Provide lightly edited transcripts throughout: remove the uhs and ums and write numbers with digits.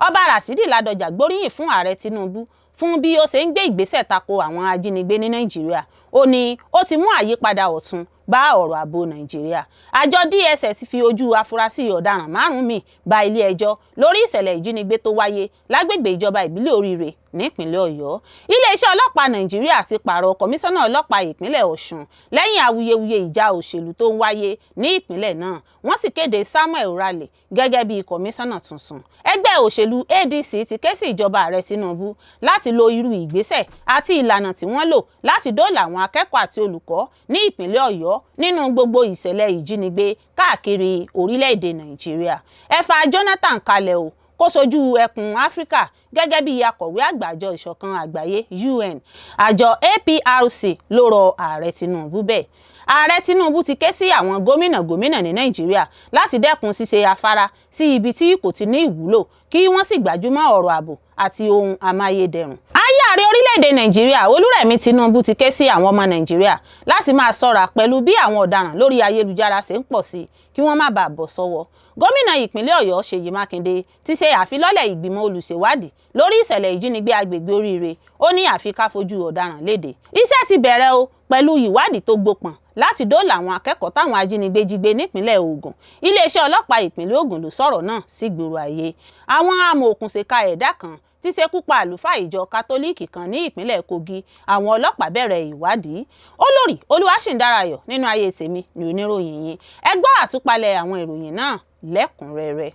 Ọba Rashidi Ládọjà gbóríyìn fún ààrẹ Tinubu fún bí ó ṣe ń gbé ìgbésẹ̀ tako àwọn ajínigbé ní Nàìjíríà. Ó ní ó ti mú àyípadà ọ̀tun bá ọ̀rọ̀ ààbò Nàìjíríà. Àjọ DSS fi ojú afurasí ọ̀daràn márùn-ún míì bá ilé-ẹjọ́ lórí ìṣẹ̀lẹ̀ ìjínigbé tó wáyé lágbègbè ìjọba ìbílẹ̀ Oríire nípínlẹ̀ Ọ̀yọ́. Iléeṣẹ́ ọlọ́pàá Nàìjíríà ti pààrọ̀ kọmíṣánná ọlọ́pàá ìpínlẹ̀ Ọ̀ṣun lẹ́yìn awuyewuye ìjà òṣèlú tó ń wáyé ní ìpínlẹ̀ náà. Wọ́n sì kéde Samuel Rale gẹ́gẹ́ bí kọmíṣánná tuntun. Ẹgbẹ́ òṣèlú ADC ti ké sí ìjọba ààrẹ Tinubu láti lo irú ìgbésẹ̀ àti ìlànà tí wọ́n lò láti dóòlà àwọn akẹ́kọ̀ọ́ àti olùkọ́ ní ìpínlẹ̀ Ọ̀yọ́ nínú gbogbo ìṣẹ̀lẹ̀ ìjínigbé káàkiri orílẹ̀-èdè Nàìjíríà. Ẹ fa Jonathan kalẹ̀ o kó sojú ẹkùn Áfíríkà gẹ́gẹ́ bí akọ̀wé àgbà àjọ ìṣọ̀kan àgbáyé UN. Àjọ APRC ló rọ ààrẹ Tinubu bẹ́ẹ̀. Ààrẹ Tinubu ti ké sí àwọn gómìnà ní Nàìjíríà láti dẹ́kun ṣíṣe afárá sí ibi tí kò ti ní ìwúlò kí wọ́n sì gbájúmọ́ ọ̀rọ̀ ààbò àti ohun amáyédẹrùn. Ààrẹ orílẹ̀-èdè Nàìjíríà Olúrẹ̀mí Tinubu ti ké sí àwọn ọmọ Nàìjíríà láti máa ṣọ́ra pẹ̀lú bí àwọn ọ̀daràn lórí ayélujára ṣe ń pọ̀ sí kí wọ́n má bàa bọ́ sọ́wọ́. Gómìnà ìpínlẹ̀ Ọ̀yọ́ Ṣèyí Mákindé ti ṣe àfilọ́lẹ̀ ìgbìmọ̀ olùṣèwádìí lórí ìṣẹ̀lẹ̀ ìjínigbé agbègbè Oríire. Ó ní àfi ká fojú ọ̀daràn léde. Iṣẹ́ ti bẹ̀rẹ̀ o pẹ̀lú ìwádìí tó gbópọn láti dóòlà àwọn akẹ́kọ̀ọ́ táwọn ajínigbé jí gbé nípínlẹ̀ Ògùn. Iléeṣẹ́ ọlọ́pàá ìpínlẹ̀ Ògùn ló sọ̀rọ̀ náà sí gbòòrò ayé. Àwọn amòòkùnṣèkà ẹ̀dá kan ti ṣekú pa àlùfáà ìjọ kátólíìkì kan ní ìpínlẹ̀ Kogi. Àwọn ọlọ́pàá bẹ̀rẹ̀ ìwádìí. Olórí Olúwaṣìndárayọ̀ nínú Ayé Tèmi ní oníròyìn yìí. Ẹ gbọ́ àtúpalẹ̀ àwọn ìròyìn náà lẹ́kùnrẹ́rẹ́.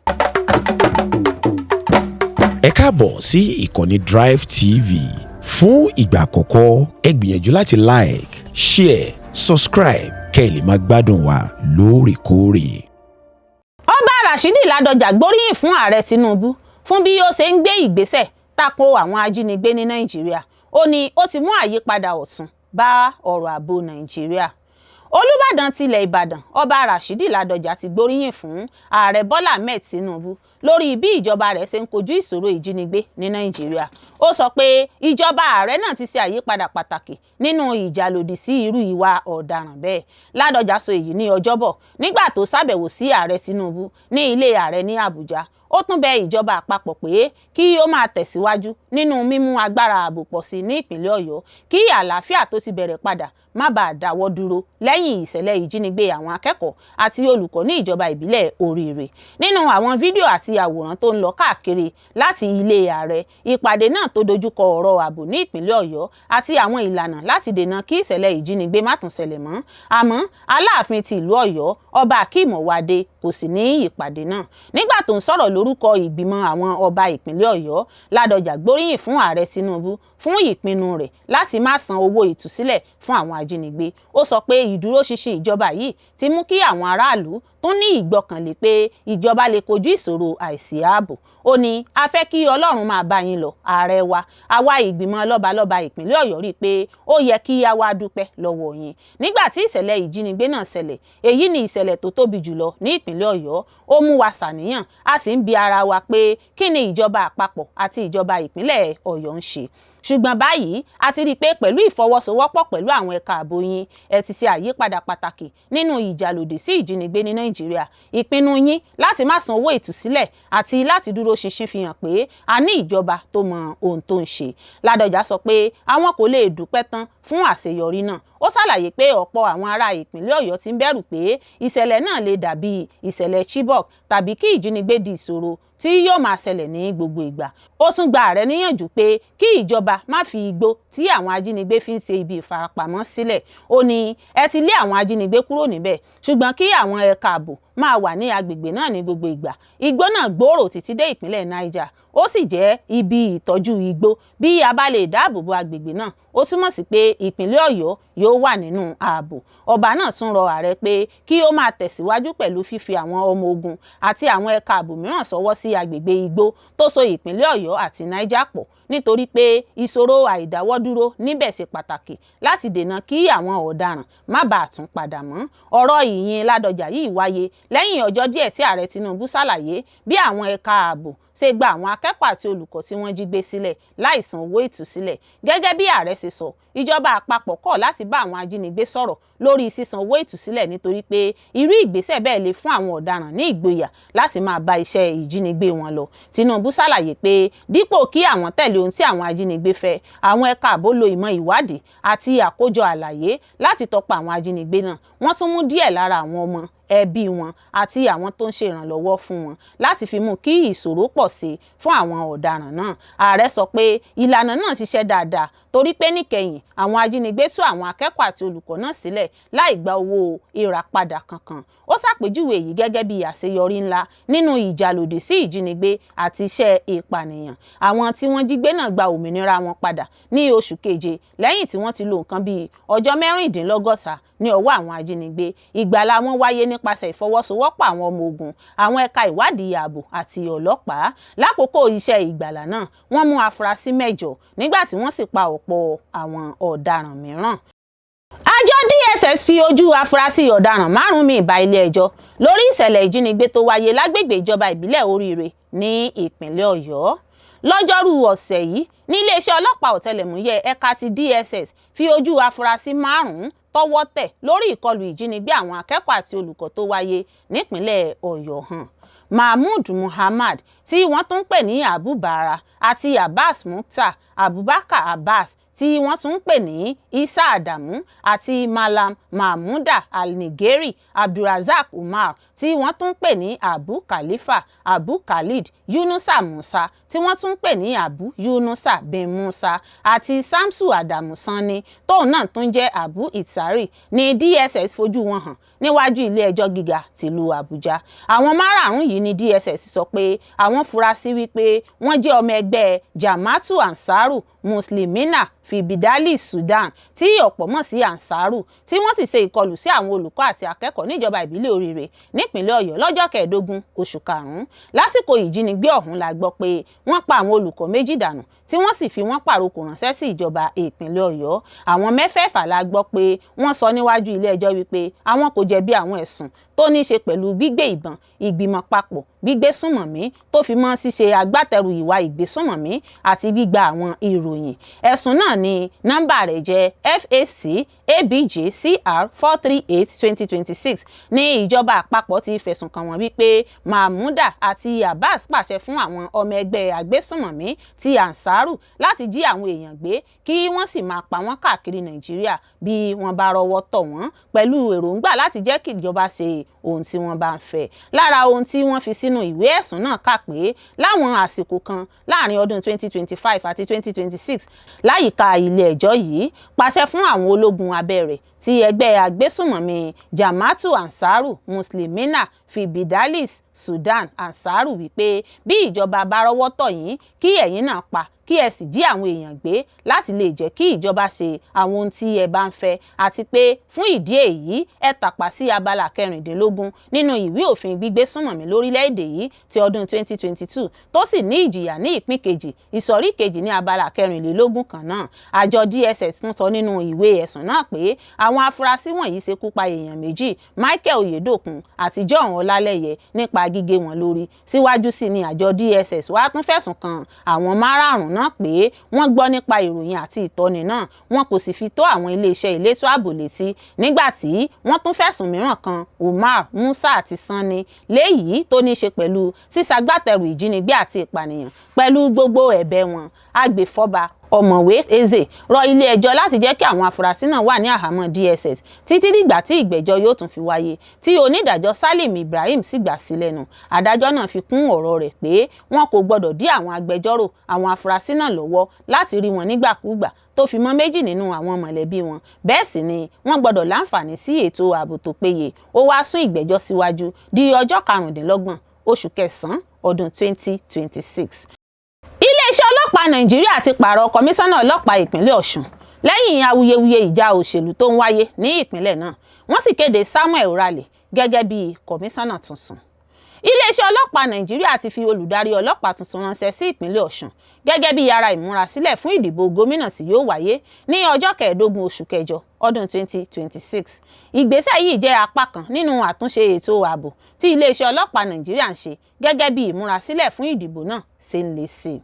Ẹ káàbọ̀ sí ìkànnì Drive TV. Fún ìgbà àkọ́kọ́ ẹ gbìyànjú láti like, share, subscribe kẹ́ ẹ lè máa gbádùn wa lóòrèkóòrè. Ọba Rashidi Ládọjà gbóríyìn fún ààrẹ Tinubu fún bí ó ṣe ń gbé ìgbésẹ̀ tako àwọn ajínigbé ní Nàìjíríà. Ó ní ó ti mú àyípadà ọ̀tun bá ọ̀rọ̀ ààbò Nàìjíríà. Olúbàdàn tilẹ̀ Ìbàdàn Ọba Rashidi Ládọjà ti gbóríyìn fún ààrẹ Bọ́lá Ahmed Tinubu lórí bí ìjọba rẹ̀ ṣe ń kojú ìṣòro ìjínigbé ní Nàìjíríà. Ó sọ pé ìjọba ààrẹ náà ti ṣe àyípadà pàtàkì nínú ìjà lòdì sí irú ìwà ọ̀daràn bẹ́ẹ̀. Ládọjà sọ èyí ní Ọjọ́bọ̀ nígbà tó ṣàbẹ̀wò sí ààrẹ Tinubu ní ilé ààrẹ ní Àbújá. Ó tún bẹ ìjọba àpapọ̀ pé kí ó máa tẹ̀síwájú nínú mímú agbára ààbò pọ̀ sí ní ìpínlẹ̀ Ọ̀yọ́ kí àlàáfíà tó ti bẹ̀rẹ̀ padà má bàa dáwọ́ dúró lẹ́yìn ìṣẹ̀lẹ̀ ìjínigbé àwọn akẹ́kọ̀ọ́ àti olùkọ́ ní ìjọba ìbílẹ̀ Oríire. Nínú àwọn fídíò àti àwòrán tó ń lọ káàkiri láti ilé ààrẹ, ìpàdé náà tó dojúkọ ọ̀rọ̀ ààbò ní ìpínlẹ̀ Ọ̀yọ́ àti àwọn ìlànà láti dènà kí ìṣẹ̀lẹ̀ ìjínigbé má tún ṣẹlẹ̀ mọ́. Àmọ́ Aláàfin ti ìlú Ọ̀yọ́ Ọba Akeem Owade kò sí ní ìpàdé náà. Nígbà tó ń sọ̀rọ̀ lórúkọ ìgbìmọ̀ àwọn ọba ìpínlẹ̀ Ọ̀yọ́, Ládọjà gbóríyìn fún ààrẹ Tinubu fún ìpinnu rẹ̀ láti má san owó ìtúsílẹ̀ fún àwọn ajínigbé. Ó sọ pé ìdúróṣinṣin ìjọba yìí ti mú kí àwọn aráàlú tó ní ìgbọ́kànlé pé ìjọba lè kojú ìṣòro àìsí ààbò. Ó ní a fẹ́ kí Ọlọ́run máa bá yín lọ ààrẹ wa. Àwa ìgbìmọ̀ lọ́balọ́ba ìpínlẹ̀ Ọ̀yọ́ rí i pé ó yẹ kí a wá dúpẹ́ lọ́wọ́ yín. Nígbà tí ìṣẹ̀lẹ̀ ìjínigbé náà ṣẹlẹ̀, èyí ni ìṣẹ̀lẹ̀ tó tóbi jùlọ ní ìpínlẹ̀ Ọ̀yọ́. Ó mú wa ṣàníyàn, a sì ń bi ara wa pé kí ni ìjọba àpapọ̀ àti ìjọba ìpínlẹ̀ Ọ̀yọ́ ń ṣe. Ṣùgbọ́n báyìí a ti rí i pé pẹ̀lú ìfọwọ́sowọ́pọ̀ pẹ̀lú àwọn ẹ̀ka ààbò yín, ẹ ti ṣe àyípadà pàtàkì nínú ìjà lòdì sí ìjínigbé ní Nàìjíríà. Ìpinnu yín láti má san owó ìtúsílẹ̀ àti láti dúró ṣinṣin fi hàn pé a ní ìjọba tó mọ ohun tó ń ṣe. Ládọjà sọ pé àwọn kò lè dúpẹ́ tán fún àṣeyọrí náà. Ó ṣàlàyé pé ọ̀pọ̀ àwọn ará ìpínlẹ̀ Ọ̀yọ́ ti ń bẹ̀rù pé ìṣẹ̀lẹ̀ náà lè dàbí ìṣẹ̀lẹ̀ Chibok tàbí kí ìjínigbé di ìṣòro tí yóò máa ṣẹlẹ̀ ní gbogbo ìgbà. Ó tún gba ààrẹ níyànjú pé kí ìjọba má fi igbó tí àwọn ajínigbé fi ń ṣe ibi ìfarapamọ́ sílẹ̀. Ó ní ẹ ti lé àwọn ajínigbé kúrò níbẹ̀, ṣùgbọ́n kí àwọn ẹ̀ka ààbò máa wà ní agbègbè náà ní gbogbo ìgbà. Igbó náà gbòòrò títí dé ìpínlẹ̀ Niger. Ó sì jẹ́ ibi ìtọ́jú igbó. Bí a bá lè dáàbò bo agbègbè náà, ó túmọ̀ sí pé ìpínlẹ̀ Ọ̀yọ́ yóò wà nínú ààbò. Ọba náà tún rọ ààrẹ pé kí ó máa tẹ̀síwájú pẹ̀lú fífi àwọn ọmọ ogun àti àwọn ẹ̀ka ààbò mìíràn ṣọwọ́ sí agbègbè igbó tó so ìpínlẹ̀ Ọ̀yọ́ àti Niger pọ̀, nítorí pé ìṣòro àìdáwọ́dúró níbẹ̀ ṣe pàtàkì láti dènà kí àwọn ọ̀daràn má bàa tún padà mọ́. Ọ̀rọ̀ ìyìn Ládọjà yìí wáyé lẹ́yìn ọjọ́ díẹ̀ tí ààrẹ Tinubu ṣàlàyé bí àwọn ẹ̀ka ààbò ṣe gba àwọn akẹ́kọ̀ọ́ àti olùkọ́ tí wọ́n jí gbé sílẹ̀ láì san owó ìtúsílẹ̀. Gẹ́gẹ́ bí ààrẹ ṣe sọ, ìjọba àpapọ̀ kọ̀ láti bá àwọn ajínigbé sọ̀rọ̀ lórí sísan owó ìtúsílẹ̀ nítorí pé irú ìgbésẹ̀ bẹ́ẹ̀ lè fún àwọn ọ̀daràn ní ìgboyà láti máa bá iṣẹ́ ìjínigbé wọn lọ. Tinubu ṣàlàyé pé dípò kí àwọn tẹ̀lé ohun tí àwọn ajínigbé fẹ́, àwọn ẹ̀ka ààbò lo ìmọ̀ ìwádìí àti àkójọ àlàyé láti tọpa àwọn ajínigbé náà. Wọ́n tún mú díẹ̀ lára àwọn ọmọ, ẹbí wọn àti àwọn tó ń ṣe ìrànlọ́wọ́ fún wọn láti fi mú kí ìṣòro pọ̀ sí fún àwọn ọ̀daràn náà. Ààrẹ sọ pé ìlànà náà ṣiṣẹ́ dáadáa torí pé níkẹyìn àwọn ajínigbé tú àwọn akẹ́kọ̀ọ́ àti olùkọ́ náà sílẹ̀ láì gba owó ìràpadà kankan. Ó ṣàpèjúwe èyí gẹ́gẹ́ bí àṣeyọrí ńlá nínú ìjà lòdì sí ìjínigbé àti iṣẹ́ ìpànìyàn. Àwọn tí wọ́n jí gbé náà gba òmìnira wọn padà ní oṣù keje lẹ́yìn tí wọ́n ti lò nǹkan bíi ọjọ́ 66 ní ọwọ́ àwọn ajínigbé. Ìgbàlà wọn wáyé nípasẹ̀ ìfọwọ́sowọ́pọ̀ àwọn ọmọ ogun, àwọn ẹ̀ka ìwádìí ààbò àti ọlọ́pàá. Lákòókò iṣẹ́ ìgbàlà náà, wọ́n mú afurasí 8 nígbà tí wọ́n sì pa ọ̀pọ̀ àwọn ọ̀daràn mìíràn. Àjọ DSS fi ojú afurasí ọ̀daràn 5 míì bá ilé-ẹjọ́ lórí ìṣẹ̀lẹ̀ ìjínigbé tó wáyé lágbègbè ìjọba ìbílẹ̀ Oríire ní ìpínlẹ̀ Ọ̀yọ́. Lọ́jọ́rú ọ̀sẹ̀ yìí ní iléeṣẹ́ ọlọ́pàá ọ̀tẹlẹ̀múyẹ́ ẹ̀ka ti DSS fi ojú afurasí 5 tọ́wọ́ tẹ̀ lórí ìkọlù ìjínigbé àwọn akẹ́kọ̀ọ́ àti olùkọ́ tó wáyé nípínlẹ̀ Ọ̀yọ́ hàn. Mahmood Muhammad tí wọ́n tún ń pè ní Abu Bara àti Abbas Mukhtar, Abubakar Abbas tí wọ́n tún ń pè ní Isa Adamu àti Malam Mahmuda Al-Nigeri, Abdulrazak Umar tí wọ́n tún ń pè ní Abu Khalifa, Abu Khalid, Yunusa Musa tí wọ́n tún ń pè ní Abu Yunusa bin Musa àti Samsu Adamu Sani tóun náà tún jẹ́ Abu Itsari ní DSS fojú wọn hàn níwájú ilé-ẹjọ́ gíga tìlú Àbújá. Àwọn márààrún yìí ní DSS sọ pé àwọn fura sí wípé wọ́n jẹ́ ọmọ ẹgbẹ́ Jama'atu Ansaru Muslimina fi Bidali Sudan tí ọ̀pọ̀ mọ̀ sí Ansaru, tí wọ́n sì ṣe ìkọlù sí àwọn olùkọ́ àti akẹ́kọ̀ọ́ níjọba ìbílẹ̀ Oríire nípínlẹ̀ Ọ̀yọ́ lọ́jọ́ 15 oṣù karùn-ún. Lásìkò ìjínigbé ọ̀hún la gbọ́ pé wọ́n pa àwọn olùkọ́ 2 dànù tí wọ́n sì fi wọ́n pàrokò ránṣẹ́ sí ìjọba ìpínlẹ̀ Ọ̀yọ́. Àwọn 6 la gbọ́ pé wọ́n sọ níwájú ilé-ẹjọ́ wípé àwọn kò jẹ̀bi àwọn ẹ̀sùn tó ní í ṣe pẹ̀lú gbígbé ìbọn, ìgbìmọ̀ papọ̀, gbígbé súnmọ̀mí tó fi mọ́ ṣíṣe agbátẹrù ìwà ìgbésúnmọ̀mí àti gbígba àwọn ìròyìn. Ẹ̀sùn náà ni nọ́mbà rẹ̀ jẹ́ FAC ABJ CR 438/2026 ní ìjọba àpapọ̀ ti fẹ̀sùn kàn wọ́n wípé Mahmuda àti Abbas pàṣẹ fún àwọn ọmọ ẹgbẹ́ agbésúnmọ̀mí ti Ansaru láti jí àwọn èèyàn gbé kí wọ́n sì máa pa wọ́n káàkiri Nàìjíríà bí wọ́n bá rọ́wọ́ tọ̀ wọ́n pẹ̀lú èròǹgbà láti jẹ́ kí ìjọba ṣe ohun tí wọ́n bá ń fẹ́. Lára ohun tí wọ́n fi sínú ìwé ẹ̀sùn náà kà pé láwọn àsìkò kan láàrin ọdún 2025 àti 2026 láyìíká ilé ẹjọ́ yìí pàṣẹ fún àwọn ológun abẹ́rẹ́ ti ẹgbẹ́ agbésùnmọ̀mí Jama'atu Ansaru Muslimina fi Bidalis Sudan Ansaru wípé bí ìjọba bá rọ́wọ́ tọ̀ yín kí ẹ̀yin náà pa kí ẹ sì jí àwọn èèyàn gbé láti lè jẹ́ kí ìjọba ṣe àwọn ohun tí ẹ bá ń fẹ́, àti pé fún ìdí èyí ẹ tàpá sí abala 16 nínú ìwé òfin gbígbé súnmọ̀mí lórílẹ̀‐èdè yìí ti ọdún 2022 tó sì ní ìjìyà ní ìpín kejì ìsọ̀rí kejì ní abala 24 kan náà. Àjọ DSS tún sọ nínú ìwé ẹ̀sùn náà pé àwọn afurasí wọ̀nyí ṣekú pa èèyàn 2, Michael Oyedokun àti John Ọlálẹ́yẹ nípa gígé wọn lórí. Síwájú sí ni àjọ DSS wá tún fẹ̀sùn kàn àwọn márààrún náà pé wọ́n gbọ́ nípa ìròyìn àti ìtọ́ni náà, wọn kò sì fi tó àwọn iléeṣẹ́ elétò ààbò létí. Nígbà tí wọ́n tún fẹ̀sùn mìíràn kan Umar, Musa àti Sani léyìí tó ní í ṣe pẹ̀lú sísàgbátẹrù ìjínigbé àti ìpànìyàn. Pẹ̀lú gbogbo ẹ̀bẹ̀ wọn, agbèfọ́ba Ọ̀mọ̀wé Eze rọ ilé-ẹjọ́ láti jẹ́ kí àwọn afurasí náà wà ní àhámọ́ DSS títí dìgbà tí ìgbẹ́jọ́ yóò tún fi wáyé, tí onídàájọ́ Salim Ibrahim sì gbà sí lẹ́nu. Adájọ́ náà fi kún ọ̀rọ̀ rẹ̀ pé wọn kò gbọdọ̀ dí àwọn agbẹjọ́rò àwọn afurasí náà lọ́wọ́ láti rí wọn nígbàkúgbà tó fi mọ́ 2 nínú àwọn mọ̀lẹ́bí wọn. Bẹ́ẹ̀ sì ni wọ́n gbọdọ̀ láǹfààní sí ètò ààbò tó péye. Ó wá sún ìgbẹ́jọ́ síwájú di ọjọ́ 25 oṣù kẹsàn-án ọdún 2026. Iléeṣẹ́ ọlọ́pàá Nàìjíríà ti pààrọ̀ kọmíṣánná ọlọ́pàá ìpínlẹ̀ Ọ̀ṣun lẹ́yìn awuyewuye ìjà òṣèlú tó ń wáyé ní ìpínlẹ̀ náà. Wọ́n sì kéde Samuel Orale gẹ́gẹ́ bí kọmíṣánná tuntun. iléeṣẹ́ ọlọ́pàá Nàìjíríà ti fi olùdarí ọlọ́pàá tuntun ránṣẹ́ sí ìpínlẹ̀ Ọ̀ṣun gẹ́gẹ́ bí ara ìmúrasílẹ̀ fún ìdìbò gómìnà tí yóò wáyé ní ọjọ́ 15 oṣù kẹjọ ọdún 2026. Ìgbésẹ̀ yìí jẹ́ apá kan nínú àtúnṣe ètò ààbò tí iléeṣẹ́ ọlọ́pàá Nàìjíríà ń ṣe gẹ́gẹ́ bí ìmúrasílẹ̀ fún ìdìbò náà ṣe ń le sí i.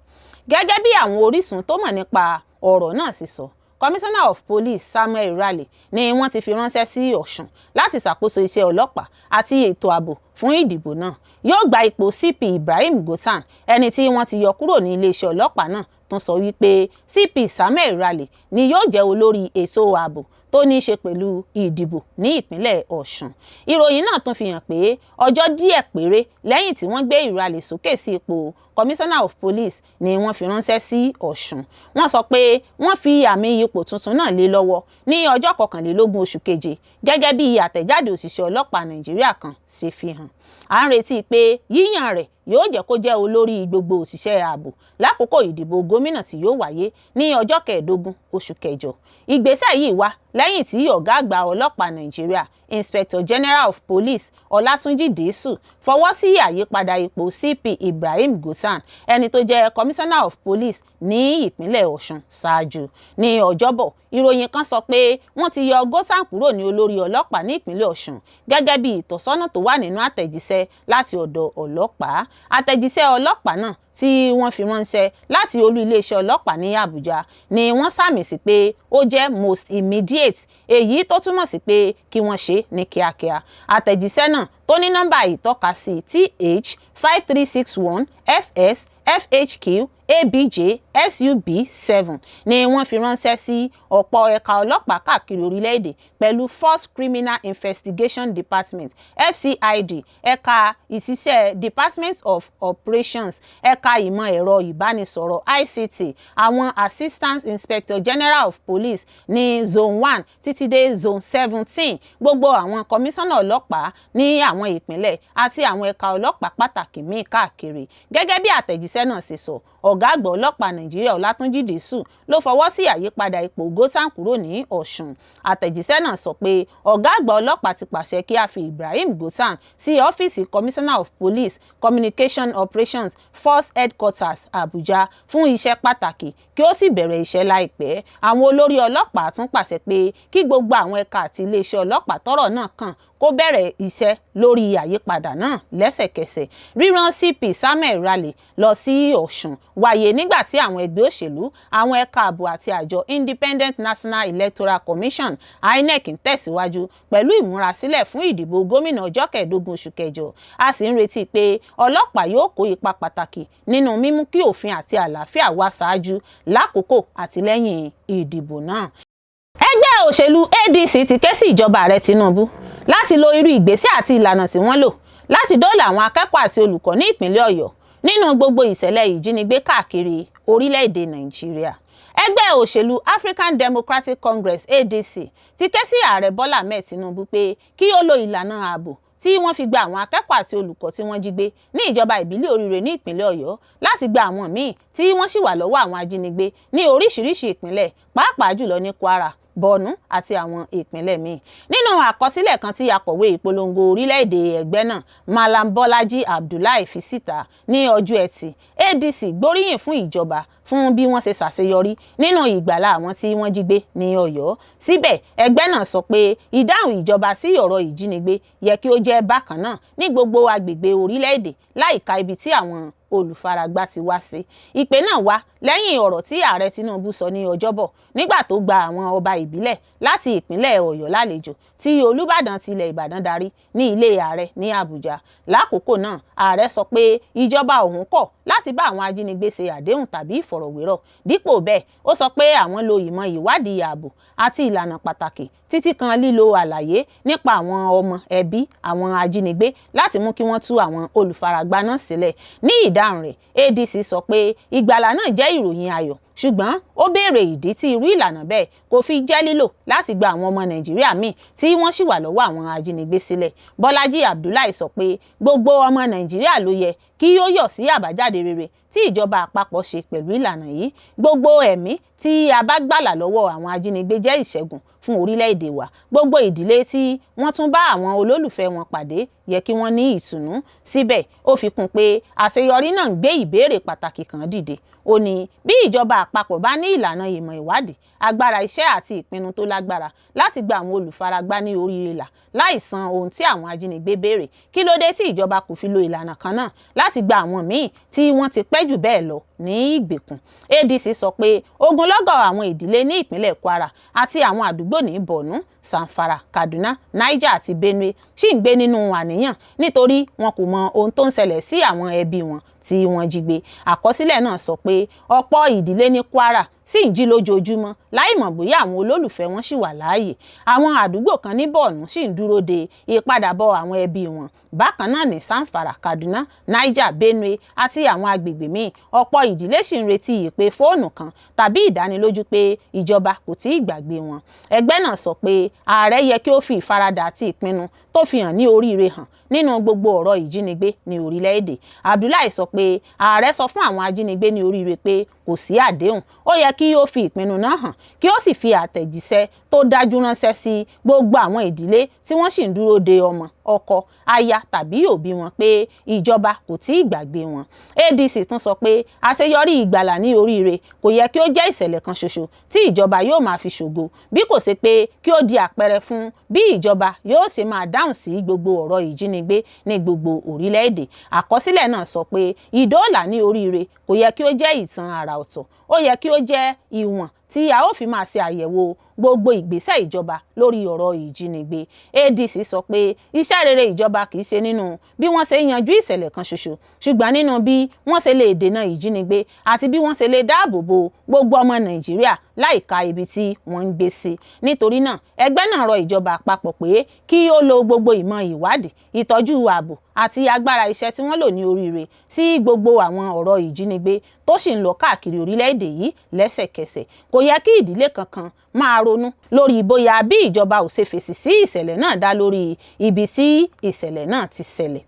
Gẹ́gẹ́ bí àwọn orísun tó mọ̀ nípa ọ̀rọ̀ náà sì sọ, Commissioner of Police Samuel Raleigh ni wọ́n ti fi ránṣẹ́ sí Ọ̀ṣun láti ṣàkóso iṣẹ́ ọlọ́pàá àti ètò ààbò fún ìdìbò náà. Yóò gba ipò CP Ibrahim Gothan, ẹni tí wọ́n ti yọ kúrò ní iléeṣẹ́ ọlọ́pàá náà, tún sọ wípé CP Samuel Raleigh ni yóò jẹ́ olórí ètò ààbò tó ní í ṣe pẹ̀lú ìdìbò ní ìpínlẹ̀ Ọ̀ṣun. Ìròyìn náà tún fi hàn pé ọjọ́ díẹ̀ péré lẹ́yìn tí wọ́n gbé Raleigh sókè sí ipò Commissioner of Police ni wọ́n fi ránṣẹ́ sí Ọ̀ṣun. Wọ́n sọ pé wọ́n fi àmì ipò tuntun náà lé lọ́wọ́ ní ọjọ́ 21 oṣù keje gẹ́gẹ́ bí àtẹ̀jáde òṣìṣẹ́ ọlọ́pàá Nàìjíríà kan ṣe fi hàn. À ń retí pé yíyàn rẹ̀ yóò jẹ́ kó jẹ́ olórí gbogbo òṣìṣẹ́ ààbò lákòókò ìdìbò gómìnà tí yóò wáyé ní ọjọ́ 15 oṣù kẹjọ. Ìgbésẹ̀ yìí wá lẹ́yìn tí ọ̀gá àgbà ọlọ́pàá Nàìjíríà Inspector General of Police Ọlátúnjí Dìísù fọwọ́ sí àyípadà ipò CP Ibrahim Gothan, ẹni tó jẹ́ Commissioner of Police ní ìpínlẹ̀ Ọ̀ṣun ṣáájú. Ní ọjọ́bọ̀, ìròyìn kan sọ pé wọ́n ti yọ Gothan kúrò ní olórí ọlọ́pàá ní ìpínlẹ̀ Ọ̀ṣun gẹ́gẹ́ bí ìtọ́sọ́nà tó wà nínú àtẹ̀jíṣẹ́ láti ọ̀dọ̀ ọlọ́pàá. Àtẹ̀jíṣẹ́ ọlọ́pàá náà tí wọ́n fi ránṣẹ́ láti olú iléeṣẹ́ ọlọ́pàá ní Àbújá ni wọ́n sàmì sí pé ó jẹ́ most immediate, èyí tó túmọ̀ sí pé kí wọ́n ṣe ní kíákíá. Àtẹ̀jíṣẹ́ náà tó ní nọ́mbà ìtọ́kasí TH5361 FS FHQ ABJ SUB 7 ni wọ́n fi ránṣẹ́ sí ọ̀pọ̀ ẹ̀ka ọlọ́pàá káàkiri orílẹ̀-èdè pẹ̀lú Force Criminal Investigation Department FCID, ẹ̀ka ìṣiṣẹ́ Department of Operations, ẹ̀ka ìmọ̀ ẹ̀rọ ìbánisọ̀rọ̀ ICT, àwọn Assistant Inspector General of Police ní Zone 1 títí dé Zone 17, gbogbo àwọn kọmíṣánná ọlọ́pàá ní àwọn ìpínlẹ̀ àti àwọn ẹ̀ka ọlọ́pàá pàtàkì míì káàkiri. Gẹ́gẹ́ bí àtẹ̀jíṣẹ́ náà ṣe sọ, ọ̀gá àgbà ọlọ́pàá Nàìjíríà Ọlátúnjí Dìísù ló fọwọ́ sí àyípadà ipò Gothan kúrò ní Ọ̀ṣun. Àtẹ̀jíṣẹ́ náà sọ pé ọ̀gá àgbà ọlọ́pàá ti pàṣẹ kí a fi Ibrahim Gothan sí ọ́fíìsì Commissioner of Police Communication Operations Force Headquarters Abuja fún iṣẹ́ pàtàkì kí ó sì bẹ̀rẹ̀ iṣẹ́ láìpẹ́. Àwọn olórí ọlọ́pàá tún pàṣẹ pé kí gbogbo àwọn ẹ̀ka àti iléeṣẹ́ ọlọ́pàá tọ́rọ̀ náà kàn kó bẹ̀rẹ̀ iṣẹ́ lórí àyípadà náà lẹ́sẹ̀kẹsẹ̀. Rírán CP Samuel Raleigh lọ sí Ọ̀ṣun wáyé nígbà tí àwọn ẹgbẹ́ òṣèlú, àwọn ẹ̀ka ààbò àti àjọ Independent National Electoral Commission INEC ń tẹ̀síwájú pẹ̀lú ìmúrasílẹ̀ fún ìdìbò gómìnà ọjọ́ 15 oṣù kẹjọ. A sì ń retí pé ọlọ́pàá yóò kó ipa pàtàkì nínú mímú kí òfin àti àlàáfíà wá ṣáájú, lákòókò àti lẹ́yìn ìdìbò náà. Ẹgbẹ́ òṣèlú ADC ti ké sí ìjọba ààrẹ Tinubu láti lo irú ìgbésẹ̀ àti ìlànà tí wọ́n lò láti dóòlà àwọn akẹ́kọ̀ọ́ àti olùkọ́ ní ìpínlẹ̀ Ọ̀yọ́ nínú gbogbo ìṣẹ̀lẹ̀ ìjínigbé káàkiri orílẹ̀-èdè Nàìjíríà. Ẹgbẹ́ òṣèlú African Democratic Congress ADC ti ké sí ààrẹ Bọ́lá Ahmed Tinubu pé kí ó lo ìlànà ààbò tí wọ́n fi gba àwọn akẹ́kọ̀ọ́ àti olùkọ́ tí wọ́n jí gbé ní ìjọba ìbílẹ̀ Oríire ní ìpínlẹ̀ Ọ̀yọ́ láti gba àwọn míì tí wọ́n sì wà lọ́wọ́ àwọn ajínigbé ní oríṣiríṣi ìpínlẹ̀, pàápàá jùlọ ní Kwara, Borno àti àwọn ìpínlẹ̀ míì. Nínú àkọsílẹ̀ kan tí akọ̀wé ìpolongo orílẹ̀-èdè ẹgbẹ́ náà Malam Bọ́lájí Abdullahi fi síta ní ọjọ́ Ẹtì, ADC gbóríyìn fún ìjọba fún bí wọ́n ṣe ṣàṣeyọrí nínú ìgbàlà àwọn tí wọ́n jí gbé ní Ọ̀yọ́. Síbẹ̀, ẹgbẹ́ náà sọ pé ìdáhùn ìjọba sí ọ̀rọ̀ ìjínigbé yẹ kí ó jẹ́ bákan náà ní gbogbo agbègbè orílẹ̀-èdè láìka ibi tí àwọn olùfaragbá ti wá sí. Ìpè náà wá lẹ́yìn ọ̀rọ̀ tí ààrẹ Tinubu sọ ní Ọjọ́bọ̀ nígbà tó gba àwọn ọba ìbílẹ̀ láti ìpínlẹ̀ Ọ̀yọ́ lálejò tí Olúbàdàn ti ilẹ̀ Ìbàdàn darí ní ilé ààrẹ ní Àbújá. Lákòókò náà, ààrẹ sọ pé ìjọba òun kọ̀ láti bá àwọn ajínigbé ṣe àdéhùn tàbí ìfọ̀rọ̀wérọ̀. Dípò bẹ́ẹ̀, ó sọ pé àwọn lo ìmọ̀ ìwádìí ààbò àti ìlànà pàtàkì títí kan lílo àlàyé nípa àwọn ọmọ ẹbí àwọn ajínigbé láti mú kí wọ́n tú àwọn olùfaragbá náà sílẹ̀. Ní ìdáhùn rẹ̀, ADC sọ pé ìgbàlà náà jẹ́ ìròyìn ayọ̀, ṣùgbọ́n ó béèrè ìdí tí irú ìlànà bẹ́ẹ̀ kò fi jẹ́ lílò láti gba àwọn ọmọ Nàìjíríà míì tí wọ́n sì wà lọ́wọ́ àwọn ajínigbé sílẹ̀. Bọ́lájí Abdullahi sọ pé gbogbo ọmọ Nàìjíríà ló yẹ kí ó yọ̀ sí àbájáde rere tí ìjọba àpapọ̀ ṣe pẹ̀lú ìlànà yìí. Gbogbo ẹ̀mí tí a bá gbàlà lọ́wọ́ àwọn ajínigbé jẹ́ ìṣẹ́gun fún orílẹ̀-èdè wa. Gbogbo ìdílé tí wọ́n tún bá àwọn olólùfẹ́ wọn pàdé yẹ kí wọ́n ní ìtùnú. Síbẹ̀ ó fi kún pé àṣeyọrí náà ń gbé ìbéèrè pàtàkì kan dìde. Ó ní bí ìjọba àpapọ̀ bá ní ìlànà ìmọ̀ ìwádìí, agbára iṣẹ́ àti ìpinnu tó lágbára láti gba àwọn olùfaragbá ní oríire là láì san ohun tí àwọn ajínigbé béèrè, kí ló dé tí ìjọba kò fi lo ìlànà kan náà láti gba àwọn míì tí wọ́n ti pẹ́ jù bẹ́ẹ̀ lọ ní ìgbèkùn. ADC sọ pé ogunlọ́gọ̀ àwọn ìdílé ní ìpínlẹ̀ Kwara àti àwọn àdúgbò ní Borno, Zamfara, Kaduna, Niger àti Benue ṣì ń gbé nínú àníyàn nítorí wọn kò mọ ohun tó ń ṣẹlẹ̀ sí àwọn ẹbí wọn tí wọ́n jí gbé. Àkọsílẹ̀ náà sọ pé ọ̀pọ̀ ìdílé ní Kwara sì ń jí lójoojúmọ́ láì mọ̀ bóyá àwọn olólùfẹ́ wọn ṣì wà láàyè. Àwọn àdúgbò kan ní Borno sì ń dúró de ìpadàbọ̀ àwọn ẹbí wọn. Bákan náà ní Zamfara, Kaduna, Niger, Benue àti àwọn agbègbè míì, ọ̀pọ̀ ìdílé sì ń retí ìpè fóònù kan tàbí ìdánilójú pé ìjọba kò tí ì gbàgbé wọn. Ẹgbẹ́ náà sọ pé ààrẹ yẹ kí ó fi ìfaradà àti ìpinnu tó fi hàn ní oríire hàn nínú gbogbo ọ̀rọ̀ ìjínigbé ní orílẹ̀-èdè. Abdullahi sọ pé ààrẹ sọ fún àwọn ajínigbé ní oríire pé kò sí àdéhùn. Ó yẹ kí ó fi ìpinnu náà hàn kí ó sì fi àtẹ̀jíṣẹ́ tó dájú ránṣẹ́ sí gbogbo àwọn ìdílé tí wọ́n sì ń dúró de ọmọ, ọkọ, aya tàbí òbí wọn pé ìjọba kò tí ì gbàgbé wọn. ADC tún sọ pé àṣeyọrí ìgbàlà ní oríire kò yẹ kí ó jẹ́ ìṣẹ̀lẹ̀ kan ṣoṣo tí ìjọba yóò máa fi ṣògo, bí kò ṣe pé kí ó di àpẹẹrẹ fún bí ìjọba yóò ṣe máa dáhùn sí gbogbo ọ̀rọ̀ ìjínigbé ní gbogbo orílẹ̀-èdè. Àkọsílẹ̀ náà sọ pé ìdóòlà ní oríire kò yẹ kí ó jẹ́ ìtàn àrà ọ̀tọ̀, ó yẹ kí ó jẹ́ ìwọ̀n tí a ó fi máa ṣe àyẹ̀wò gbogbo ìgbésẹ̀ ìjọba lórí ọ̀rọ̀ ìjínigbé. ADC sọ pé iṣẹ́ rere ìjọba kì í ṣe nínú bí wọ́n ṣe yanjú ìṣẹ̀lẹ̀ kan ṣoṣo, ṣùgbọ́n nínú bí wọ́n ṣe lè dènà ìjínigbé àti bí wọ́n ṣe lè dáàbò bo gbogbo ọmọ Nàìjíríà láìka ibi tí wọ́n ń gbé sí. Nítorí náà ẹgbẹ́ náà rọ ìjọba àpapọ̀ pé kí ó lo gbogbo ìmọ̀ ìwádìí, ìtọ́jú ààbò àti agbára iṣẹ́ tí wọ́n lò ní oríire sí gbogbo àwọn ọ̀rọ̀ ìjínigbé tó sì ń lọ káàkiri orílẹ̀-èdè yìí lẹ́sẹ̀kẹsẹ̀. Kò yẹ kí ìdílé kankan máa ronú lórí bóyá bí ìjọba ò ṣe fèsì sí ìṣẹ̀lẹ̀ náà dá lórí ibi tí ìṣẹ̀lẹ̀ náà ti ṣẹlẹ̀.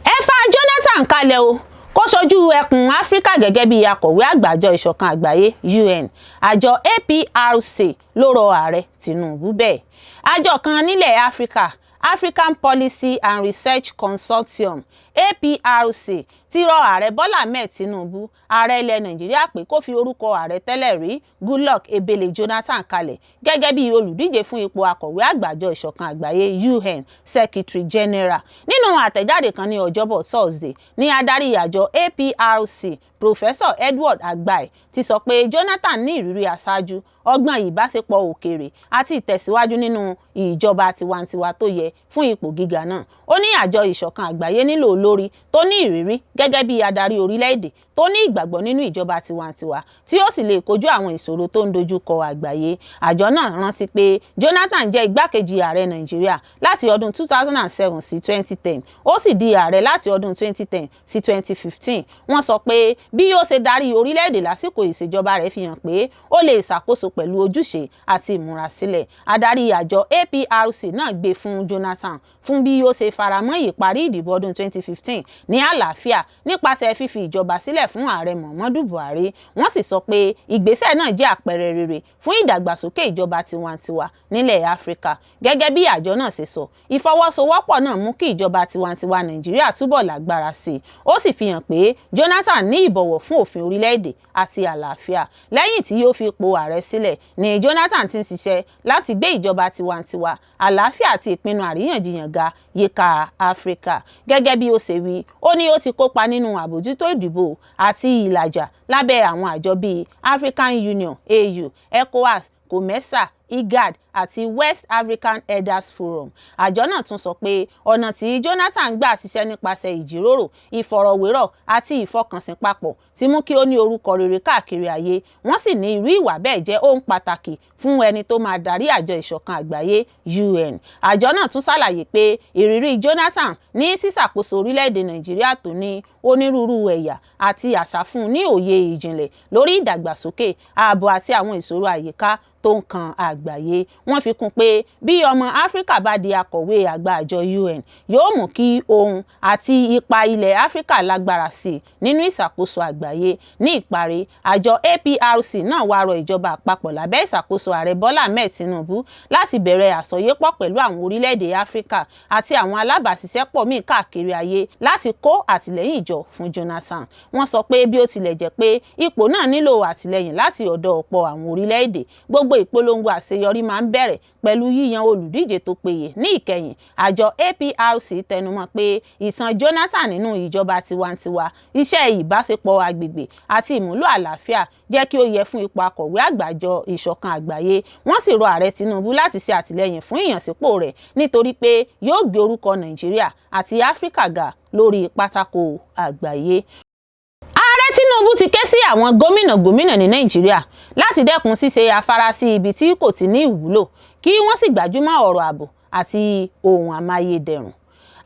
Ẹ fa Jonathan kalẹ̀ o kó ṣojú ẹkùn Áfíríkà gẹ́gẹ́ bí akọ̀wé àgbà àjọ ìṣọ̀kan àgbáyé UN. Àjọ APRC ló rọ ààrẹ Tinubu bẹ́ẹ̀. Àjọ kan nílẹ̀ Áfíríkà, African Policy and Research Consortium APRC ti rọ ààrẹ Bọ́lá Ahmed Tinubu, ààrẹ ilẹ̀ Nàìjíríà, pé kó fi orúkọ ààrẹ tẹ́lẹ̀ rí Goodluck Ebele Jonathan kalẹ̀ gẹ́gẹ́ bí olùdíje fún ipò akọ̀wé àgbà àjọ ìṣọ̀kan àgbáyé UN Secretary General. Nínú àtẹ̀jáde kan ní ọjọ́bọ̀ Thursday ní adarí àjọ APRC Professor Edward Agbayi ti sọ pé Jonathan ní ìrírí aṣáájú, ọgbọ́n ìbáṣepọ̀ òkèèrè àti ìtẹ̀síwájú nínú ìjọba tiwantiwa tó yẹ fún ipò gíga náà. Ó ní àjọ ìṣọ̀kan àgbáyé nílò olórí tó ní ìrírí gẹ́gẹ́ bí adarí orílẹ̀-èdè tó ní ìgbàgbọ́ nínú ìjọba tiwantiwa tí ó sì lè kojú àwọn ìṣòro tó ń dojú kọ àgbáyé. Àjọ náà rántí pé Jonathan jẹ́ igbákejì ààrẹ Nàìjíríà láti ọdún 2007 sí 2010, ó sì di ààrẹ láti ọdún 2010 sí 2015. Wọ́n sọ pé bí ó ṣe darí orílẹ̀-èdè lásìkò ìṣèjọba rẹ̀ fi hàn pé ó lè ṣàkóso pẹ̀lú ojúṣe àti ìmúrasílẹ̀. Adarí àjọ APRC náà gbé fún Jonathan fún bí ó ṣe faramọ́ ìparí ìdìbò ọdún 2015 ní àlàáfíà nípasẹ̀ fífi ìjọba sílẹ̀ fún ààrẹ Muhammadu Buhari. Wọ́n sì sọ pé ìgbésẹ̀ náà jẹ́ àpẹẹrẹ rere fún ìdàgbàsókè ìjọba tiwantiwa nílẹ̀ Áfíríkà. Gẹ́gẹ́ bí àjọ náà ṣe sọ, ìfọwọ́sowọ́pọ̀ náà mú kí ìjọba tiwantiwa Nàìjíríà túbọ̀ lágbára sí i. Ó sì fi hàn pé Jonathan ní ìbọ̀wọ̀ fún òfin orílẹ̀-èdè àti àlàáfíà. Lẹ́yìn tí yóò fi ipò ààrẹ sílẹ̀ ni Jonathan ti ń ṣiṣẹ́ láti gbé ìjọba tiwantiwa, àlàáfíà àti ìpinnu àríyànjiyàn ga yíká Áfíríkà. Gẹ́gẹ́ bí ó ṣe wí, ó ní ó ti kópa nínú àbójútó ìdìbò àti ìlàjà lábẹ́ àwọn àjọ bíi African Union AU, ECOWAS, COMESA, IGAD àti West African Elders Forum. Àjọ náà tún sọ pé ọ̀nà tí Jonathan gbà ṣiṣẹ́ nípasẹ̀ ìjíròrò, ìfọ̀rọ̀wérọ̀ àti ìfọkànsìn papọ̀ ti mú kí ó ní orúkọ rere káàkiri ayé. Wọ́n sì ní irú ìwà bẹ́ẹ̀ jẹ́ ohun pàtàkì fún ẹni tó máa darí àjọ ìṣọ̀kan àgbáyé UN. Àjọ náà tún ṣàlàyé pé ìrírí Jonathan ní ṣíṣàkóso orílẹ̀-èdè Nàìjíríà tó ní onírúurú ẹ̀yà àti àṣà fún ní òye ìjìnlẹ̀ lórí ìdàgbàsókè, ààbò àti àwọn ìṣòro àyíká tó ń kan àgbáyé. àgbáyé. Wọ́n fi kún pé bí ọmọ Áfíríkà bá di akọ̀wé àgbà àjọ UN yóò mú kí ohun àti ipa ilẹ̀ Áfíríkà lágbára sí i nínú ìṣàkóso àgbáyé. Ní ìparí, àjọ APRC náà wá rọ ìjọba àpapọ̀ lábẹ́ ìṣàkóso ààrẹ Bọ́lá Ahmed Tinubu láti bẹ̀rẹ̀ àsọyépọ̀ pẹ̀lú àwọn orílẹ̀-èdè Áfíríkà àti àwọn alábàáṣiṣẹ́pọ̀ míì káàkiri ayé láti kó àtìlẹ́yìn jọ fún Jonathan. Wọ́n sọ pé bí ó tilẹ̀ jẹ́ pé ipò náà nílò àtìlẹ́yìn láti ọ̀dọ̀ ọ̀pọ̀ àwọn orílẹ̀-èdè, gbogbo ìpolongo àṣeyọrí máa ń bẹ̀rẹ̀ pẹ̀lú yíyan olùdíje tó péye. Ní ìkẹyìn, àjọ APRC tẹnumọ́ pé ìtàn Jonathan nínú ìjọba tiwantiwa, iṣẹ́ ìbáṣepọ̀ agbègbè àti ìmúlò àlàáfíà jẹ́ kí ó yẹ fún ipò akọ̀wé àgbà àjọ ìṣọ̀kan àgbáyé. Wọ́n sì rọ ààrẹ Tinubu láti ṣe àtìlẹ́yìn fún ìyànsípò rẹ̀ nítorí pé yóò gbé orúkọ Nàìjíríà àti Áfíríkà ga lórí pátákó àgbáyé. Ààrẹ Tinubu ti ké sí àwọn gómìnà ní Nàìjíríà láti dẹ́kun ṣíṣe afárá sí ibi tí kò ti ní ìwúlò, kí wọ́n sì gbájúmọ́ ọ̀rọ̀ ààbò àti ohun amáyédẹrùn.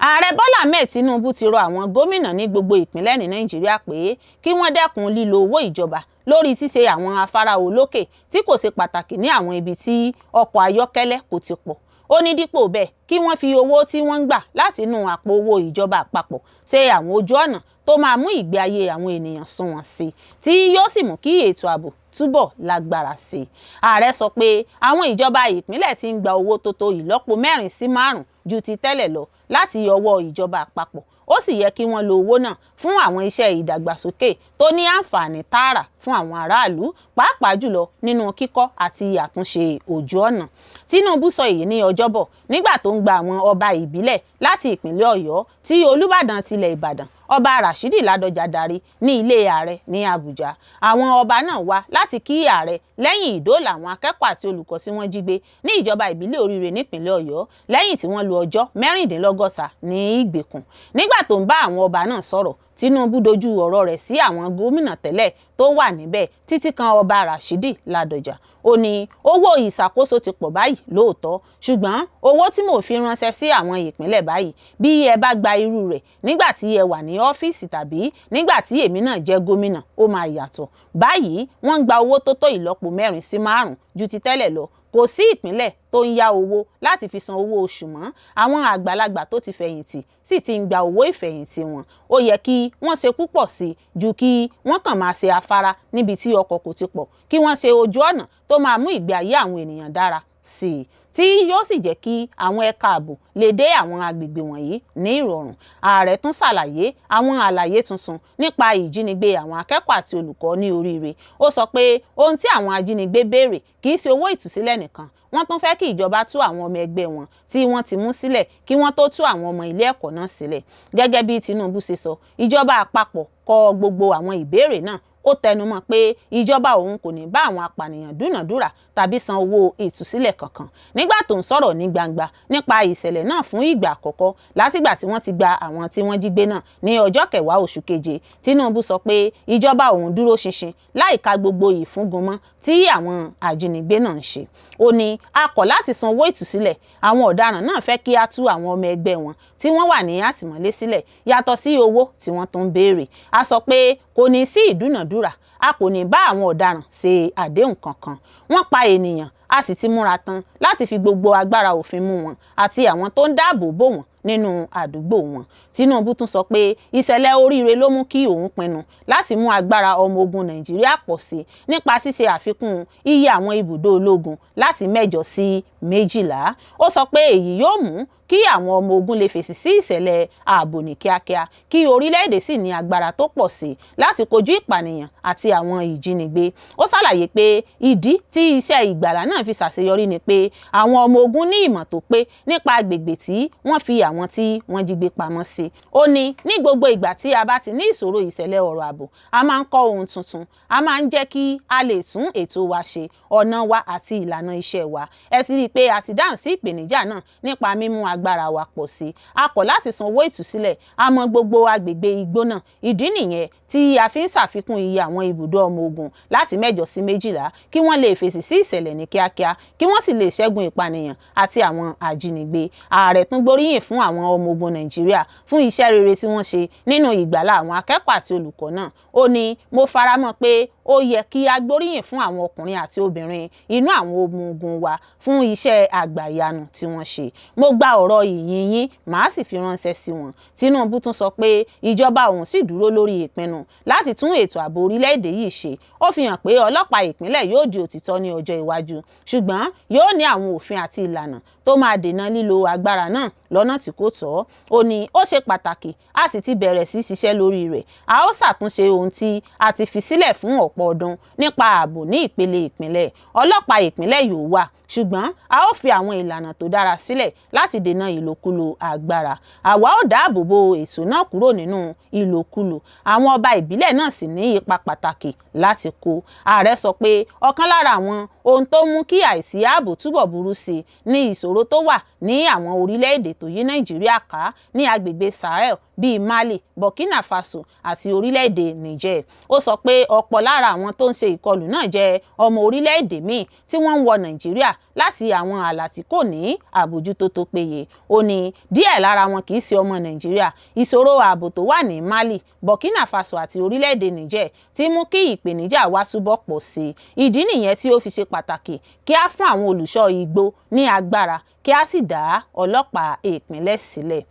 Ààrẹ Bọ́lá Ahmed Tinubu ti rọ àwọn gómìnà ní gbogbo ìpínlẹ̀ ní Nàìjíríà pé kí wọ́n dẹ́kun lílo owó ìjọba lórí ṣíṣe àwọn afárá olókè tí kò ṣe pàtàkì ní àwọn ibi tí ọkọ̀ ayọ́kẹ́lẹ́ kò ti pọ̀. Ó ní dípò bẹ́ẹ̀ kí wọ́n fi owó tí wọ́n ń gbà láti inú àpò owó ìjọba àpapọ̀ ṣe àwọn ojú ọ̀nà tó máa mú ìgbé ayé àwọn ènìyàn sunwọ̀n sí i, tí yóò sì mú kí ètò ààbò túbọ̀ lágbára sí i. Ààrẹ sọ pé àwọn ìjọba ìpínlẹ̀ ti ń gba owó tó tó ìlọ́po 4 sí 5 ju ti tẹ́lẹ̀ lọ láti ọwọ́ ìjọba àpapọ̀. Ó sì yẹ kí wọ́n lo owó náà fún àwọn iṣẹ́ ìdàgbàsókè tó ní àǹfààní tààrà fún àwọn aráàlú, pàápàá jùlọ nínú kíkọ́ àti àtúnṣe ojú ọ̀nà. Tinubu sọ èyí ní Ọjọ́bọ̀ nígbà tó ń gba àwọn ọba ìbílẹ̀ láti ìpínlẹ̀ Ọ̀yọ́ tí Olúbàdàn tilẹ̀ Ìbàdàn Ọba Rashidi Ládọjà darí ní ilé ààrẹ ní Àbújá. Àwọn ọba náà wá láti kí ààrẹ lẹ́yìn ìdóòlà àwọn akẹ́kọ̀ọ́ àti olùkọ́ tí wọ́n jí gbé ní ìjọba ìbílẹ̀ Oríire nípìnlẹ̀ Ọ̀yọ́ lẹ́yìn tí wọ́n lo ọjọ́ 66 ní ìgbèkùn. Nígbà tó ń bá àwọn ọba náà sọ̀rọ̀, Tinubu dojú ọ̀rọ̀ rẹ̀ sí àwọn gómìnà tẹ́lẹ̀ tó wà níbẹ̀ títí kan Ọba Rashidi Ládọjà. Ó ní owó ìṣàkóso ti pọ̀ báyìí lóòótọ́, ṣùgbọ́n owó tí mo fi ránṣẹ́ sí àwọn ìpínlẹ̀ báyìí bí ẹ bá gba irú rẹ̀ nígbà tí ẹ wà ní ọ́fíìsì tàbí nígbà tí èmi náà jẹ́ gómìnà ó máa yàtọ̀. Báyìí wọ́n ń gba owó tó tó ìlọ́po 4 sí 5 ju ti tẹ́lẹ̀ lọ. Kò sí ìpínlẹ̀ tó ń yá owó láti fi san owó oṣù mọ́. Àwọn àgbàlagbà tó ti fẹ̀yìntì sì ti ń gba owó ìfẹ̀yìntì wọn. Ó yẹ kí wọ́n ṣe púpọ̀ sí ju kí wọ́n kàn máa ṣe afárá níbi tí ọkọ̀ kò ti pọ̀, kí wọ́n ṣe ojú ọ̀nà tó máa mú ìgbé ayé àwọn ènìyàn dára sí i, tí yóò sì jẹ́ kí àwọn ẹ̀ka ààbò lè dé àwọn agbègbè wọ̀nyí ní ìrọ̀rùn. Ààrẹ tún ṣàlàyé àwọn àlàyé tuntun nípa ìjínigbé àwọn akẹ́kọ̀ọ́ àti olùkọ́ ní Oríire. Ó sọ pé ohun tí àwọn ajínigbé béèrè kì í ṣe owó ìtúsílẹ̀ nìkan, wọ́n tún fẹ́ kí ìjọba tú àwọn ọmọ ẹgbẹ́ wọn tí wọ́n ti mú sílẹ̀ kí wọ́n tó tú àwọn ọmọ ilé ẹ̀kọ́ náà sílẹ̀. Gẹ́gẹ́ bí Tinubu ṣe sọ, ìjọba àpapọ̀ kọ gbogbo àwọn ìbéèrè náà. Ó tẹnumọ́ pé ìjọba òun kò ní bá àwọn apànìyàn dúnàdúrà tàbí san owó ìtúsílẹ̀ kankan. Nígbà tó ń sọ̀rọ̀ ní gbangba nípa ìṣẹ̀lẹ̀ náà fún ìgbà àkọ́kọ́ látìgbà tí wọ́n ti gba àwọn tí wọ́n jí gbé náà ní ọjọ́ 10 oṣù keje, Tinubu sọ pé ìjọba òun dúró ṣinṣin láìka gbogbo ìfúngunmọ́ tí àwọn ajínigbé náà ń ṣe. Ó ní a kọ̀ láti san owó ìtúsílẹ̀. Àwọn ọ̀daràn náà fẹ́ kí a tú àwọn ọmọ ẹgbẹ́ wọn tí wọ́n wà ní àtìmọ́lé sílẹ̀ yàtọ̀ sí owó tí wọ́n tún ń béèrè. A sọ pé kò ní sí ìdúnàdúrà, a kò ní bá àwọn ọ̀daràn ṣe àdéhùn kankan. Wọ́n pa ènìyàn, a sì ti múra tán láti fi gbogbo agbára òfin mú wọn àti àwọn tó ń dáàbò bò wọ́n nínú àdúgbò wọn. Tinubu tún sọ pé ìṣẹ̀lẹ̀ Oríire ló mú kí òun pinnu láti mú agbára ọmọ ogun Nàìjíríà pọ̀ sí nípa ṣíṣe àfikún iye àwọn ibùdó ológun láti 8 sí 12. Ó sọ pé èyí yóò mú kí àwọn ọmọ ogun lè fèsì sí ìṣẹ̀lẹ̀ ààbò ní kíákíá, kí orílẹ̀-èdè sì ní agbára tó pọ̀ sí láti kojú ìpànìyàn àti àwọn ìjínigbé. Ó ṣàlàyé pé ìdí tí iṣẹ́ ìgbàlà náà fi ṣàṣeyọrí ni pé àwọn ọmọ ogun ní ìmọ̀ tó pé nípa agbègbè tí wọ́n fi àwọn tí wọ́n jí gbé pamọ́ sí. Ó ní gbogbo ìgbà tí a bá ti ní ìṣòro ìṣẹ̀lẹ̀ ọ̀rọ̀ ààbò, a máa ń kọ́ ohun tuntun, a máa ń jẹ́ kí a lè tún ètò wa ṣe, ọ̀nà wa àti ìlànà iṣẹ́ wa. Ẹ ti rí i pé a ti dáhùn sí ìpèníjà náà nípa mímú agbára wa pọ̀ sí. A kọ̀ láti san owó ìtúsílẹ̀, a mọ gbogbo agbègbè igbó náà. Ìdí nìyẹn tí a fi ń ṣàfikún iye àwọn ibùdó ọmọ ogun láti 8 sí 12 kí wọ́n lè fèsì sí ìṣẹ̀lẹ̀ ní kíákíá, kí wọ́n sì lè ṣẹ́gun ìpànìyàn àti àwọn ajínigbé. Ààrẹ tún gbóríyìn fún àwọn ọmọ ogun Nàìjíríà fún iṣẹ́ rere tí wọ́n ṣe nínú ìgbàlà àwọn akẹ́kọ̀ọ́ àti olùkọ́ náà. Ó ní mo faramọ́ pé ó yẹ kí a gbóríyìn fún àwọn ọkùnrin àti obìnrin inú àwọn ọmọ ogun wa fún iṣẹ́ àgbàyanu tí wọ́n ṣe. Mo gba ọ̀rọ̀ ìyìn yín màá sì fi ránṣẹ́ sí wọn. Tinubu tún sọ pé ìjọba òun sì dúró lórí ìpinnu láti tún ètò ààbò orílẹ̀-èdè yìí ṣe. Ó fi hàn pé ọlọ́pàá ìpínlẹ̀ yóò di òtítọ́ ní ọjọ́ iwájú, ṣùgbọ́n yóò ní àwọn òfin àti ìlànà tó máa dènà lílo agbára náà lọ́nà tí kò tọ́. Ó ní ó ṣe pàtàkì a sì ti bẹ̀rẹ̀ sí ṣiṣẹ́ lórí rẹ̀. A ó ṣàtúnṣe ohun tí a ti fi sílẹ̀ fún ọ̀pọ̀ ọdún nípa ààbò ní ìpele ìpínlẹ̀. Ọlọ́pàá ìpínlẹ̀ yóò wà, ṣùgbọ́n a ó fi àwọn ìlànà tó dára sílẹ̀ láti dènà ìlòkulò agbára. Àwa ó dáàbò bo ètò náà kúrò nínú ìlòkulò. Àwọn ọba ìbílẹ̀ náà sì ní ipa pàtàkì láti kó. Ààrẹ sọ pé ọ̀kan lára àwọn ohun tó mú kí àìsí ààbò túbọ̀ burú sí ní ìṣòro tó wà ní àwọn orílẹ̀-èdè tó yí Nàìjíríà ká ní agbègbè Sahel bíi Mali, Burkina Faso àti orílẹ̀-èdè Niger. Ó sọ pé ọ̀pọ̀ lára àwọn tó ń ṣe ìkọlù náà jẹ́ ọmọ orílẹ̀-èdè míì tí wọ́n ń wọ Nàìjíríà láti àwọn ààlà tí kò ní àbójútó tó péye. Ó ní díẹ̀ lára wọn kì í ṣe ọmọ Nàìjíríà. Ìṣòro ààbò tó wà ní Mali, Burkina Faso àti orílẹ̀-èdè Niger ti mú kí ìpèníjà wa túbọ̀ pọ̀ sí i. Ìdí nìyẹn tí ó fi ṣe pàtàkì kí á fún àwọn olùṣọ́ igbó ní agbára kí á sì dá ọlọ́pàá ìpínlẹ̀ sílẹ̀.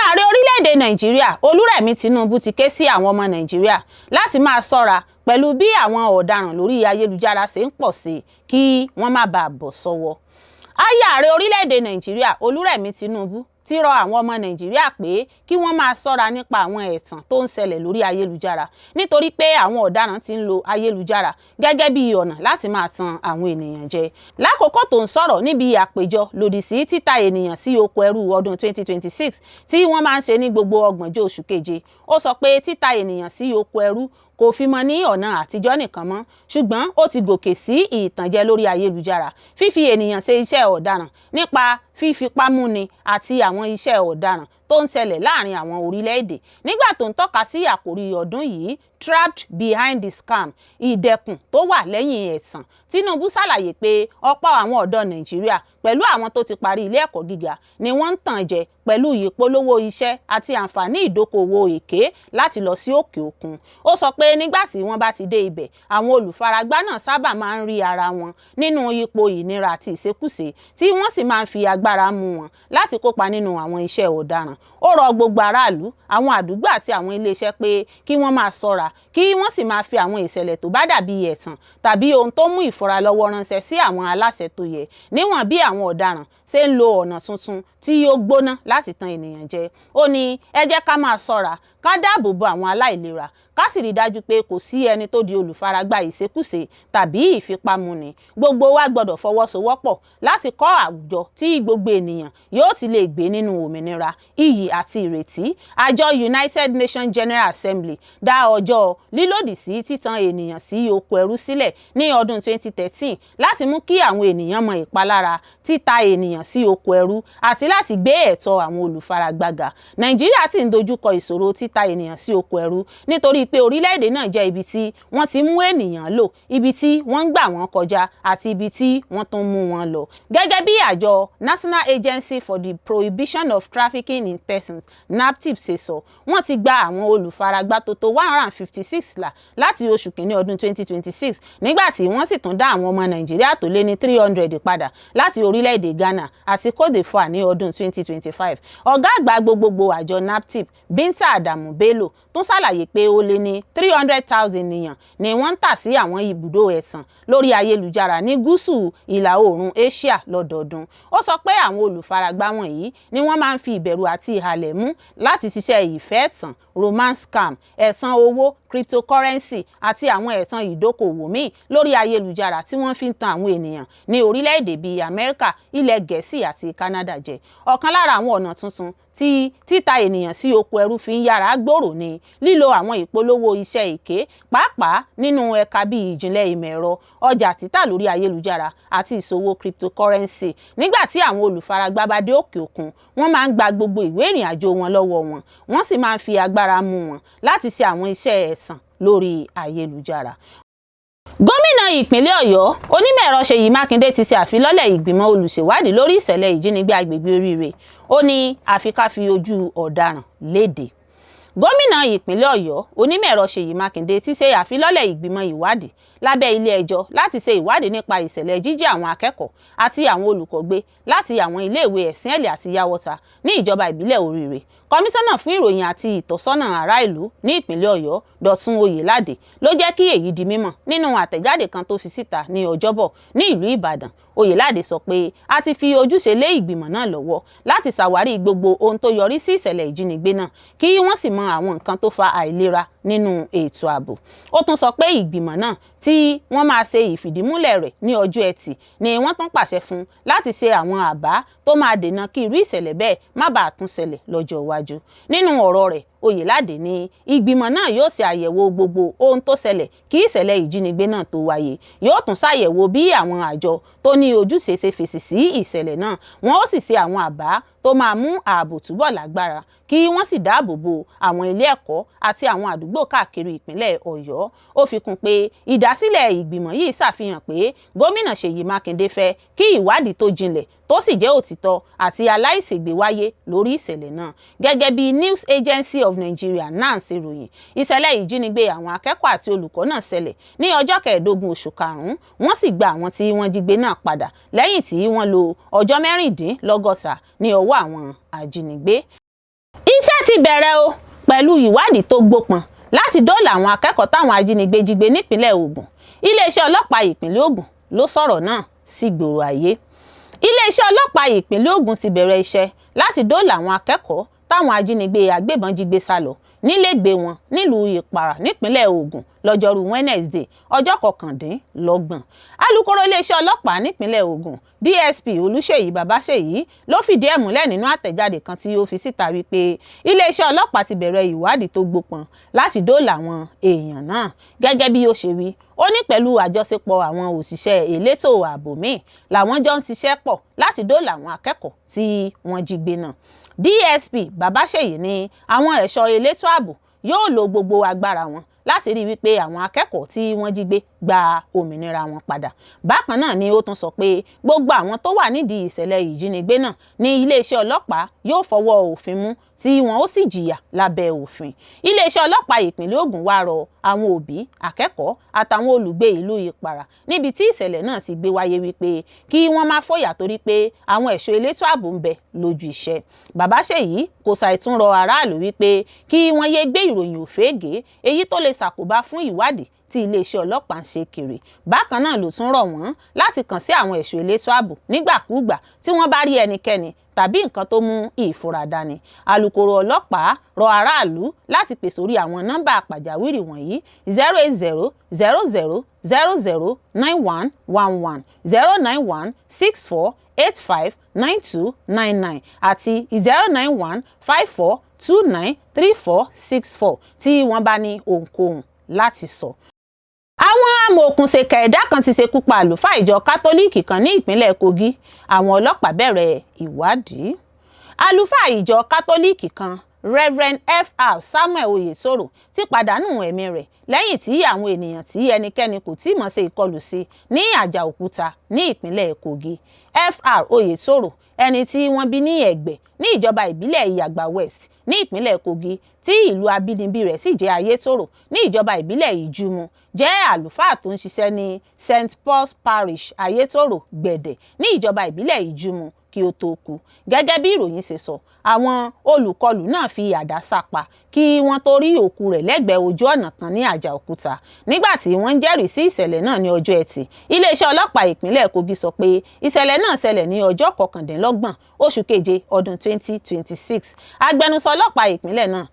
Ààrẹ orílẹ̀-èdè Nàìjíríà Olúrẹ̀mí Tinubu ti ké sí àwọn ọmọ Nàìjíríà láti máa ṣọ́ra pẹ̀lú bí àwọn ọ̀daràn lórí ayélujára ṣe ń pọ̀ sí kí wọ́n má bàa bọ́ sọ́wọ́. Ààrẹ orílẹ̀-èdè Nàìjíríà Olúrẹ̀mí Tinubu ti rọ àwọn ọmọ Nàìjíríà pé kí wọ́n máa ṣọ́ra nípa àwọn ẹ̀tàn tó ń ṣẹlẹ̀ lórí ayélujára nítorí pé àwọn ọ̀daràn ti ń lo ayélujára gẹ́gẹ́ bí ọ̀nà láti máa tan àwọn ènìyàn jẹ. Lákòókò tó ń sọ̀rọ̀ níbi àpéjọ lòdì sí títa ènìyàn sí oko ẹrú ọdún 2026 tí wọ́n máa ń ṣe ní gbogbo ọgbọ̀njọ́ oṣù keje, ó sọ pé títa ènìyàn sí oko ẹrú kò fi mọ ní ọ̀nà àtijọ́ nìkan mọ́, ṣùgbọ́n ó ti gòkè sí ìtànjẹ lórí ayélujára, fífi ènìyàn ṣe iṣẹ́ ọ̀daràn nípa fífipámúni àti àwọn iṣẹ́ ọ̀daràn tó ń ṣẹlẹ̀ láàrin àwọn orílẹ̀-èdè. Nígbà tó ń tọ́ka sí àkòrí ọdún yìí Trapped Behind the Scam, ìdẹkùn tó wà lẹ́yìn ẹ̀tàn, Tinubu ṣàlàyé pé ọ̀pọ̀ àwọn ọ̀dọ́ Nàìjíríà pẹ̀lú àwọn tó ti parí ilé ẹ̀kọ́ gíga ni wọ́n ń tàn jẹ pẹ̀lú ìpolówó iṣẹ́ àti àǹfààní ìdókòwò èké láti lọ sí òkè òkun. Ó sọ pé nígbà tí wọ́n bá ti dé ibẹ̀, àwọn olùfaragbá náà sábà máa ń rí ara wọn nínú ipò ìnira àti ìṣekúṣe tí wọ́n sì máa ń fi agbára mú wọn láti kópa nínú àwọn iṣẹ́ ọ̀daràn. Ó rọ gbogbo aráàlú, àwọn àdúgbò àti àwọn iléeṣẹ́ pé kí wọ́n máa ṣọ́ra kí wọ́n sì máa fi àwọn ìṣẹ̀lẹ̀ tó bá dàbí ẹ̀tàn tàbí ohun tó mú ìfura lọ́wọ́ ránṣẹ́ sí àwọn aláṣẹ tó yẹ, níwọ̀n bí àwọn ọ̀daràn ṣe ń lo ọ̀nà tuntun tí yóò gbóná láti tan ènìyàn jẹ. Ó ní ẹ jẹ́ ká máa ṣọ́ra, ká dáàbò bo àwọn aláìlera, ká sì rí dájú pé kò sí ẹni tó di olùfaragbá ìṣekúṣe tàbí ìfipámúni. Gbogbo wa gbọ́dọ̀ fọwọ́sowọ́pọ̀ láti kọ́ àwùjọ tí gbogbo ènìyàn yóò ti lè gbé nínú òmìnira, iyì àti ìrètí. Àjọ United Nations General Assembly dá ọjọ́ lílòdì sí títan ènìyàn sí oko ẹrú sílẹ̀ ní ọdún 2013 láti mú kí àwọn ènìyàn mọ ìpalára títa ènìyàn sí oko ẹrú àti láti gbé ẹ̀tọ́ àwọn olùfaragbá ga. Nàìjíríà sì ń dojúkọ ìṣòro títa ènìyàn sí oko ẹrú nítorí pé orílẹ̀-èdè náà jẹ́ ibi tí wọ́n ti mú ènìyàn lò, ibi tí wọ́n ń gbà wọ́n kọjá àti ibi tí wọ́n tún mú wọn lọ. Gẹ́gẹ́ bí àjọ National Agency for the Prohibition of Trafficking in Persons NAPTIP ṣe sọ, wọ́n ti gba àwọn olùfaragbá tó tó 156 là láti oṣù kìíní ọdún 2026 nígbà tí wọ́n sì tún dá àwọn ọmọ Nàìjíríà tó lé ní 300 padà láti orílẹ̀-èdè Ghana àti Cote d'Ivoire ní ọdún 2025. Ọ̀gá àgbà gbogbogbò àjọ NAPTIP Binta Adamu Bello tún ṣàlàyé pé ó lé ní 300,000 ènìyàn ni wọ́n ń tà sí àwọn ibùdó ẹ̀tàn lórí ayélujára ní gúúsù ìlà oòrùn Asia lọ́dọọdún. Ó sọ pé àwọn olùfaragbá wọ̀nyí ni wọ́n máa ń fi ìbẹ̀rù àti ìhàlẹ̀ mú láti ṣiṣẹ́ ìfẹ́ ẹ̀tàn, romance scam, ẹ̀tàn owó, cryptocurrency àti àwọn ẹ̀tàn ìdókòwò míì lórí ayélujára tí wọ́n fi ń tan àwọn ènìyàn ní orílẹ̀-èdè bíi Amẹ́ríkà, ilẹ̀ Gẹ̀ẹ́sì àti Canada jẹ. Ọ̀kan lára àwọn ọ̀nà tuntun tí títa ènìyàn sí oko ẹrú fi ń yára gbòòrò ní lílo àwọn ìpolówó iṣẹ́ èké, pàápàá nínú ẹ̀ka bíi ìjìnlẹ̀ ìmọ̀ ẹ̀rọ, ọjà títà lórí ayélujára àti ìṣòwò cryptocurrency. Nígbà tí àwọn olùfaragbá bá dé òkè òkun, wọ́n máa ń gba gbogbo ìwé ìrìn àjò wọn lọ́wọ́ wọn, wọ́n sì máa ń fi agbára mú wọn láti ṣe àwọn iṣẹ́ ẹ̀tàn lórí ayélujára. Gómìnà ìpínlẹ̀ Ọ̀yọ́ onímọ̀-ẹ̀rọ Ṣèyí Mákindé ti ṣe àfilọ́lẹ̀ ìgbìmọ̀ olùṣèwádìí lórí ìṣẹ̀lẹ̀ ìjínigbé agbègbè Oríire. Ó ní àfi ká fi ojú ọ̀daràn léde. gómìnà ìpínlẹ̀ ọ̀yọ́ onímọ̀-ẹ̀rọ ṣèyí mákindé ti ṣe àfilọ́lẹ̀ ìgbìmọ̀ ìwádìí lábẹ́ ilé-ẹjọ́ láti ṣe ìwádìí nípa ìṣẹ̀lẹ̀ jíjí àwọn akẹ́kọ̀ọ́ àti àwọn olùkọ́ gbé láti àwọn iléèwé ẹ̀sìnẹ̀lẹ̀ àti yàwọ́ta ní ìjọba ìbílẹ̀ oríire. Kọmíṣánná fún ìròyìn àti ìtọ́sọ́nà ará ìlú ní ìpínlẹ̀ ọ̀yọ́ dọ̀tun oyèládé ló jẹ́ kí èyí di mímọ̀ nínú àtẹ̀jáde kan tó fi síta ní ọjọ́bọ̀ ní ìlú ìbàdàn. Oyèládé sọ pé a ti fi ojúṣe lé ìgbìmọ̀ náà lọ́wọ́ láti ṣàwárí gbogbo ohun tó yọrí sí ìṣẹ̀lẹ̀ ìjínigbé náà kí wọ́n sì mọ àwọn nǹkan tó fa àìlera nínú ètò ààbò. Ó tún sọ pé ìgbìmọ̀ náà tí wọ́n máa ṣe ìfìdímúlẹ̀ rẹ̀ ní ọjọ́ ẹtì ni wọ́n tún pàṣẹ fún láti ṣe àwọn àbá tó máa dènà kí irú ìṣẹ̀lẹ̀ bẹ́ẹ̀ má bàa tún ṣẹlẹ̀ lọ́jọ́ iwájú. Nínú ọ̀rọ̀ rẹ̀, Oyèládé ní ìgbìmọ̀ náà yóò ṣe àyẹ̀wò gbogbo ohun tó ṣẹlẹ̀ kí ìṣẹ̀lẹ̀ ìjínigbé náà tó wáyé. Yóò tún ṣàyẹ̀wò bí àwọn àjọ tó ní ojúṣe ṣe fèsì sí ìṣẹ̀lẹ̀ náà. Wọ́n ó sì ṣe àwọn àbá tó máa mú ààbò túbọ̀ lágbára kí wọ́n sì dáàbò bo àwọn ilé ẹ̀kọ́ àti àwọn àdúgbò káàkiri ìpínlẹ̀ ọ̀yọ́. Ó fi kún pé ìdásílẹ̀ ìgbìmọ̀ yìí ṣàfihàn pé gómìnà ṣèyí mákindé fẹ́ kí ìwádìí tó jinlẹ̀ tó sì jẹ́ òtítọ́ àti aláìṣègbè wáyé lórí ìṣẹ̀lẹ̀ náà. Gẹ́gẹ́ bí News Agency of Nigeria NAN ṣe ròyìn, ìṣẹ̀lẹ̀ ìjínigbé àwọn akẹ́kọ̀ọ́ àti olùkọ́ náà ṣẹlẹ̀ ní ọjọ́ 15 oṣù karùn-ún. Wọ́n sì gba àwọn tí wọ́n jí gbé náà padà lẹ́yìn tí wọ́n lò ọjọ́ 16 ní ọwọ́ àwọn ajínigbé. Iṣẹ́ ti bẹ̀rẹ̀ o pẹ̀lú ìwádìí tó gbópọn láti dóòlà àwọn akẹ́kọ̀ọ́ táwọn ajínigbé jí gbé nípínlẹ̀ Ògùn. Iléeṣẹ́ ọlọ́pàá ìpínlẹ̀ Ògùn ló sọ̀rọ̀ náà sí gbòòrò ayé. Iléeṣẹ́ ọlọ́pàá ìpínlẹ̀ Ògùn ti bẹ̀rẹ̀ iṣẹ́ láti dóòlà àwọn akẹ́kọ̀ọ́ táwọn ajínigbé agbébọn jí gbé sálọ nílégbé wọn nílùú Ìpàrà nípínlẹ̀ Ògùn lọ́jọ́rú Wednesday ọjọ́ 29. Alukoro iléeṣẹ́ ọlọ́pàá nípínlẹ̀ Ògùn DSP Olúṣèyí Babáṣèyí ló fìdí ẹ̀ múlẹ̀ nínú àtẹ̀jáde kan tí ó fi síta wípé iléeṣẹ́ ọlọ́pàá ti bẹ̀rẹ̀ ìwádìí tó gbópọn láti dóòlà àwọn èèyàn náà. Gẹ́gẹ́ bí ó ṣe wí, ó ní pẹ̀lú àjọṣepọ̀ àwọn òṣìṣẹ́ elétò ààbò míì làwọn jọ ń ṣiṣẹ́ pọ̀ láti dóòlà àwọn akẹ́kọ̀ọ́ tí wọ́n jí gbé náà. DSP Babáṣèyí ní àwọn ẹ̀ṣọ́ elétò ààbò yóò lo gbogbo agbára wọn láti rí wípé àwọn akẹ́kọ̀ọ́ tí wọ́n jí gbé gba òmìnira wọn padà. Bákan náà ni ó tún sọ pé gbogbo àwọn tó wà nídìí ìṣẹ̀lẹ̀ ìjínigbé náà ní iléeṣẹ́ ọlọ́pàá yóò fọwọ́ òfin mú tí wọn ó sì jìyà lábẹ́ òfin. Iléeṣẹ́ ọlọ́pàá ìpínlẹ̀ Ògùn wá rọ àwọn òbí, akẹ́kọ̀ọ́ àtàwọn olùgbé ìlú Ìpàrà níbi tí ìṣẹ̀lẹ̀ náà ti gbé wáyé wípé kí wọ́n má fòyà torí pé àwọn ẹ̀ṣọ́ elétò ààbò ń bẹ lójú iṣẹ́. Babáṣèyí kò ṣàìtún rọ aráàlú wípé kí wọ́n yé gbé ìròyìn òféègé èyí tó lè ṣàkóbá fún ìwádìí tí iléeṣẹ́ ọlọ́pàá ń ṣe kiri. Bákan náà ló tún rọ̀ wọ́n láti kàn sí àwọn ẹ̀ṣọ́ elétò ààbò nígbàkúùgbà tí wọ́n bá rí ẹnikẹ́ni tàbí nǹkan tó mú ìfura dání. Alukoro ọlọ́pàá rọ aráàlú láti pè sórí àwọn nọ́mbà pàjáwìrì wọ̀nyí 080 00 00 9111 091 64 85 9299 àti 091 54 29 3464 tí wọ́n bá ní ohunkóhun láti sọ. Àwọn amòòkùnṣèkà ẹ̀dá kan ti ṣekú pa àlùfáà ìjọ kátólíìkì kan ní ìpínlẹ̀ Kogi. Àwọn ọlọ́pàá bẹ̀rẹ̀ ìwádìí. Àlùfáà ìjọ kátólíìkì kan Reverend Fr Samuel Oyetoro ti pàdánù ẹ̀mí rẹ̀ lẹ́yìn tí àwọn ènìyàn tí ẹnikẹ́ni kò tí mọ̀ ṣe ìkọlù sí ní Àjàòkúta ní ìpínlẹ̀ Kogi. Fr Oyetoro, ẹni tí wọ́n bí ní Ẹ̀gbẹ́ ní ìjọba ìbílẹ̀ Ìyàgbà West ní ìpínlẹ̀ Kogi tí ìlú abínibí rẹ̀ sì jẹ́ Ayétòrò ní ìjọba ìbílẹ̀ Ìjùmù, jẹ́ àlùfáà tó ń ṣiṣẹ́ ní St Paul's Parish Ayétòrò Gbẹ̀dẹ̀ ní ìjọba ìbílẹ̀ Ìjùmù kí ó tó kú. Gẹ́gẹ́ bí ìròyìn ṣe sọ, àwọn olùkọlù náà fi àdá sápa kí wọ́n tó rí òkú rẹ̀ lẹ́gbẹ̀ẹ́ ojú ọ̀nà kan ní Àjàòkúta. Nígbà tí wọ́n ń jẹ́rìí sí ìṣẹ̀lẹ̀ náà ní ọjọ́ Ẹtì, iléeṣẹ́ ọlọ́pàá ìpínlẹ̀ Kogi sọ pé ìṣẹ̀lẹ̀ náà ṣẹlẹ̀ ní ọjọ́ 29 oṣù keje ọdún 2026. Agbẹnusọ ọlọ́pàá ìpínlẹ̀ náà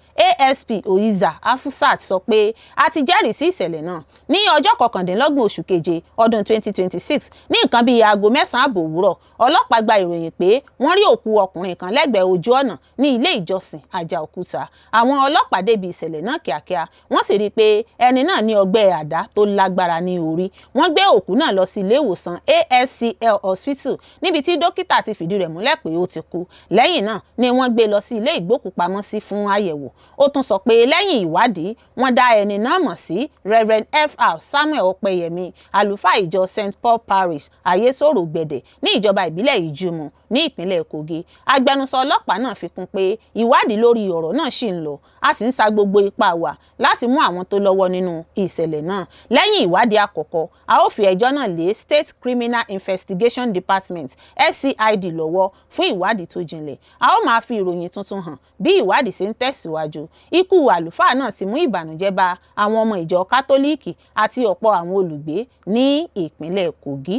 ASP Oyiza Afusat sọ pé a ti jẹ́rìí sí ìṣẹ̀lẹ̀ náà ní ọjọ́ 29 oṣù keje ọdún 2026 ní nǹkan bíi aago 9 ààbọ̀ òwúrọ̀. Ọlọ́pàá gba ìròyìn pé wọ́n rí òkú ọkùnrin kan lẹ́gbẹ̀ẹ́ ojú ọ̀nà ní ilé ìjọsìn Àjàòkúta. Àwọn ọlọ́pàá débi ìṣẹ̀lẹ̀ náà kíákíá, wọ́n sì rí i pé ẹni náà ní ọgbẹ́ àdá tó lágbára ní orí. Wọ́n gbé òkú náà lọ sí ilé ìwòsàn ASCL Hospital níbi tí dókítà ti fìdí rẹ̀ múlẹ̀ pé ó ti kú. Lẹ́yìn náà ni wọ́n gbé lọ sí ilé ìgbókùpamọ́sí fún àyẹ̀wò. Ó tún sọ pé lẹ́yìn ìwádìí, wọ́n dá ẹni náà mọ̀ sí Reverend Fr Samuel Ọpẹ́yẹmí, àlùfáà ìjọ St Paul Parish Ayétòrò Gbẹ̀dẹ̀ ní ìjọba ìbílẹ̀ Ìjùmù ní ìpínlẹ̀ Kogi. Agbẹnusọ ọlọ́pàá náà fi kún pé ìwádìí lórí ọ̀rọ̀ náà ṣì ń lọ, a sì ń sa gbogbo ipá wa láti mú àwọn tó lọ́wọ́ nínú ìṣẹ̀lẹ̀ náà. Lẹ́yìn ìwádìí àkọ́kọ́, a ó fi ẹjọ́ náà lé State Criminal Investigation Department SCID lọ́wọ́ fún ìwádìí tó jinlẹ̀. A ó máa fi ìròyìn tuntun hàn bí ìwádìí ṣe ń tẹ̀síwájú. Ikú àlùfáà náà ti mú ìbànújẹ́ bá àwọn ọmọ ìjọ Kátólíìkì àti ọ̀pọ̀ àwọn olùgbé ní ìpínlẹ̀ Kogi.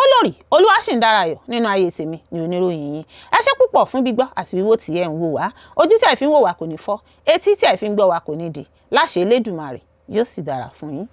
Olórí Olúwaṣìndarayọ̀ nínú ayé tèmi ni oníròyìn yín. Ẹ ṣé púpọ̀ fún gbígbọ́ àti wíwò tí ẹ ń wò wá. Ojú tí ẹ fi ń wò wá kò ní fọ́, etí tí ẹ fi ń gbọ́ wá kò ní dì. Láṣẹ Elédùmarè yóò sì dára fún yín.